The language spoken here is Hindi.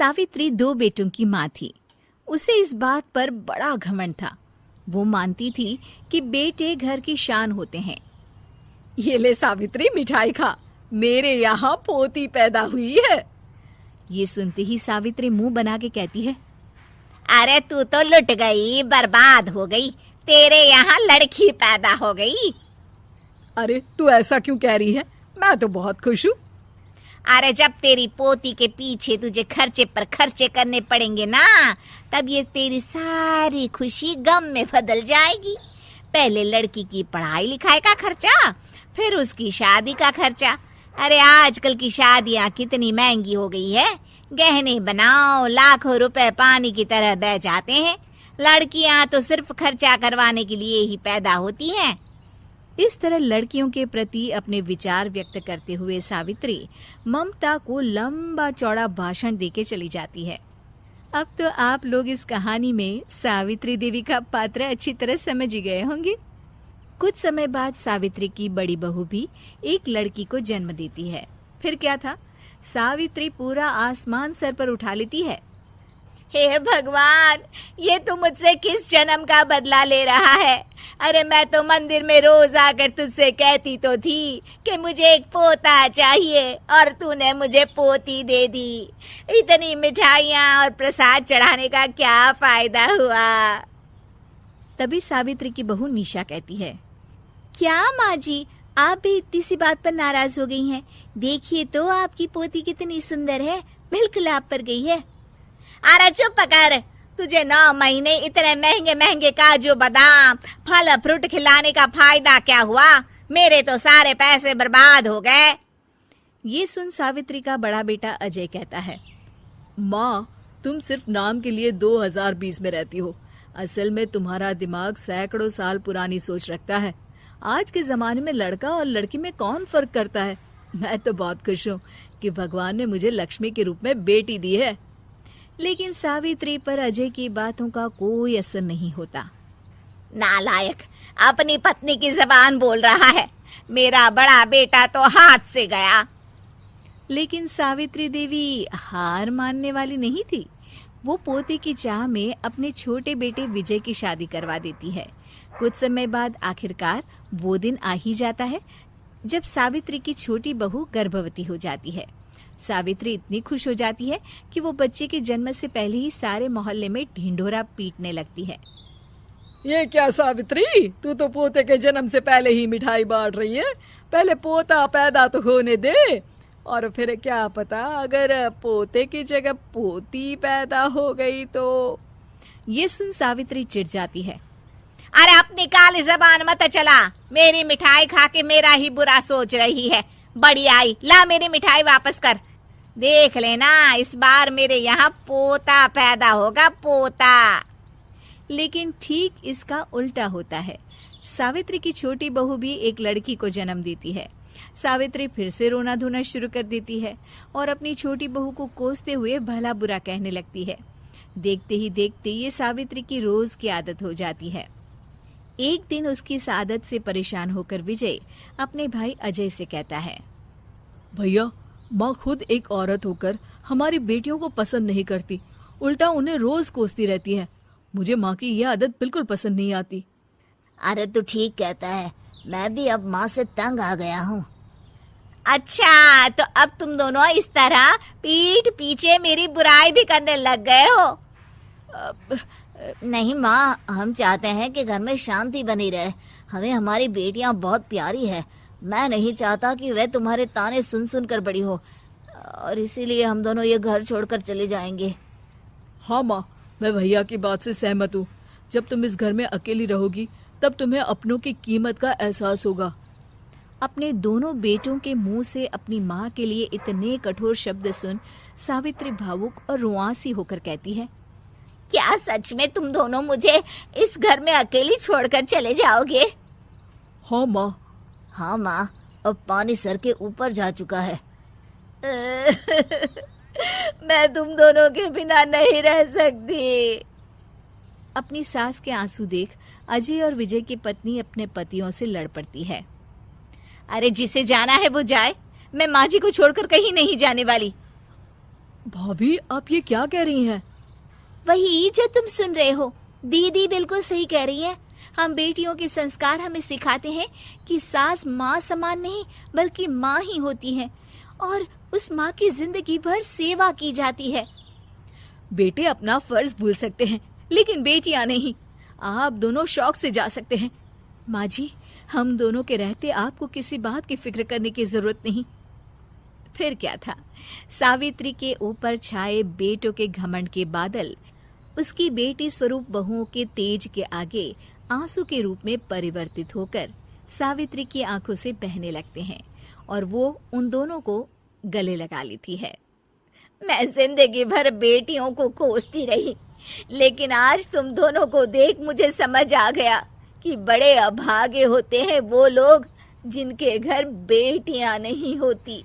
सावित्री 2 बेटों की माँ थी। उसे इस बात पर बड़ा घमंड था। वो मानती थी कि बेटे घर की शान होते हैं। ये ले सावित्री, मिठाई खा, मेरे यहाँ पोती पैदा हुई है। ये सुनते ही सावित्री मुंह बना के कहती है, अरे तू तो लुट गई, बर्बाद हो गई, तेरे यहाँ लड़की पैदा हो गई। अरे तू ऐसा क्यों कह रही है? मैं तो बहुत खुश हूँ। अरे जब तेरी पोती के पीछे तुझे खर्चे पर खर्चे करने पड़ेंगे ना, तब ये तेरी सारी खुशी गम में बदल जाएगी। पहले लड़की की पढ़ाई लिखाई का खर्चा, फिर उसकी शादी का खर्चा। अरे आजकल की शादियाँ कितनी महंगी हो गई है। गहने बनाओ, लाखों रुपए पानी की तरह बह जाते हैं। लड़कियाँ तो सिर्फ खर्चा करवाने के लिए ही पैदा होती हैं। इस तरह लड़कियों के प्रति अपने विचार व्यक्त करते हुए सावित्री ममता को लंबा चौड़ा भाषण देके चली जाती है। अब तो आप लोग इस कहानी में सावित्री देवी का पात्र अच्छी तरह समझ ही गए होंगे। कुछ समय बाद सावित्री की बड़ी बहू भी एक लड़की को जन्म देती है। फिर क्या था, सावित्री पूरा आसमान सर पर उठा लेती है। हे भगवान, ये तू मुझसे किस जन्म का बदला ले रहा है? अरे मैं तो मंदिर में रोज आकर तुझसे कहती तो थी कि मुझे एक पोता चाहिए, और तूने मुझे पोती दे दी। इतनी मिठाइयाँ और प्रसाद चढ़ाने का क्या फायदा हुआ? तभी सावित्री की बहू निशा कहती है, क्या माँ जी, आप भी इतनी सी बात पर नाराज हो गई हैं? देखिए तो आपकी पोती कितनी सुंदर है, बिल्कुल आप पर गई है। अरे चुप कर, तुझे 9 महीने इतने महंगे महंगे काजू बादाम फल फ्रूट खिलाने का फायदा क्या हुआ? मेरे तो सारे पैसे बर्बाद हो गए। ये सुन सावित्री का बड़ा बेटा अजय कहता है, माँ, तुम सिर्फ नाम के लिए 2020 में रहती हो। असल में तुम्हारा दिमाग सैकड़ों साल पुरानी सोच रखता है। आज के जमाने में लड़का और लड़की में कौन फर्क करता है? मैं तो बहुत खुश हूँ कि भगवान ने मुझे लक्ष्मी के रूप में बेटी दी है। लेकिन सावित्री पर अजय की बातों का कोई असर नहीं होता। नालायक, अपनी पत्नी की जबान बोल रहा है। मेरा बड़ा बेटा तो हाथ से गया। लेकिन सावित्री देवी हार मानने वाली नहीं थी। वो पोते की चाह में अपने छोटे बेटे विजय की शादी करवा देती है। कुछ समय बाद आखिरकार वो दिन आ ही जाता है जब सावित्री की छोटी बहू गर्भवती हो जाती है। सावित्री इतनी खुश हो जाती है कि वो बच्चे के जन्म से पहले ही सारे मोहल्ले में ढिंढोरा पीटने लगती है। ये क्या सावित्री, तू तो पोते के जन्म से पहले ही मिठाई बांट रही है। पहले पोता पैदा तो होने दे, और फिर क्या पता अगर पोते की जगह पोती पैदा हो गई तो। ये सुन सावित्री चिढ़ जाती है। अरे अपनी काली जबान मत चला, मेरी मिठाई खा के मेरा ही बुरा सोच रही है। बड़ी आई, ला मेरी मिठाई वापस कर। देख लेना, इस बार मेरे यहाँ पोता पैदा होगा, पोता। लेकिन ठीक इसका उल्टा होता है। सावित्री की छोटी बहू भी एक लड़की को जन्म देती है। सावित्री फिर से रोना धोना शुरू कर देती है और अपनी छोटी बहू को कोसते हुए भला बुरा कहने लगती है। देखते ही देखते ये सावित्री की रोज की आदत हो जाती है। एक दिन उसकी इस आदत से परेशान होकर विजय अपने भाई अजय से कहता है, भैया, माँ खुद एक औरत होकर हमारी बेटियों को पसंद नहीं करती, उल्टा उन्हें रोज कोसती रहती है। मुझे माँ की यह आदत बिल्कुल पसंद नहीं आती। अरे तू ठीक कहता है, मैं भी अब माँ से तंग आ गया हूँ। अच्छा, तो अब तुम दोनों इस तरह पीठ पीछे मेरी बुराई भी करने लग गए हो? नहीं माँ, हम चाहते हैं कि घर में शांति बनी रहे। हमें हमारी बेटियाँ बहुत प्यारी है। मैं नहीं चाहता कि वह तुम्हारे ताने सुन सुन कर बड़ी हो, और इसीलिए हम दोनों ये घर छोड़कर चले जाएंगे। हाँ माँ, मैं भैया की बात से सहमत हूँ। जब तुम इस घर में अकेली रहोगी तब तुम्हें अपनों की कीमत का एहसास होगा। अपने दोनों बेटों के मुंह से अपनी माँ के लिए इतने कठोर शब्द सुन सावित्री भावुक और रुआंसी होकर कहती है, क्या सच में तुम दोनों मुझे इस घर में अकेली छोड़कर चले जाओगे? हाँ माँ। हाँ माँ, अब पानी सर के ऊपर जा चुका है। मैं तुम दोनों के बिना नहीं रह सकती। अपनी सास के आंसू देख अजय और विजय की पत्नी अपने पतियों से लड़ पड़ती है। अरे जिसे जाना है वो जाए, मैं माँ जी को छोड़कर कहीं नहीं जाने वाली। भाभी, आप ये क्या कह रही हैं? वही जो तुम सुन रहे हो, दीदी बिल्कुल सही कह रही है। हम बेटियों के संस्कार हमें सिखाते हैं कि सास माँ समान नहीं बल्कि माँ ही होती है और उस माँ की जिंदगी भर सेवा की जाती है। बेटे अपना फर्ज भूल सकते हैं, लेकिन बेटियां नहीं। आप दोनों शौक से जा सकते हैं। माँ जी, हम दोनों के रहते आपको किसी बात की फिक्र करने की जरूरत नहीं। फिर क्या था, सावित्री के ऊपर छाए बेटों के घमंड के बादल उसकी बेटी स्वरूप बहुओं के तेज के आगे आंसू के रूप में परिवर्तित होकर सावित्री की आंखों से बहने लगते हैं और वो उन दोनों को गले लगा लेती है। मैं जिंदगी भर बेटियों को कोसती रही, लेकिन आज तुम दोनों को देख मुझे समझ आ गया कि बड़े अभागे होते हैं वो लोग जिनके घर बेटियां नहीं होती।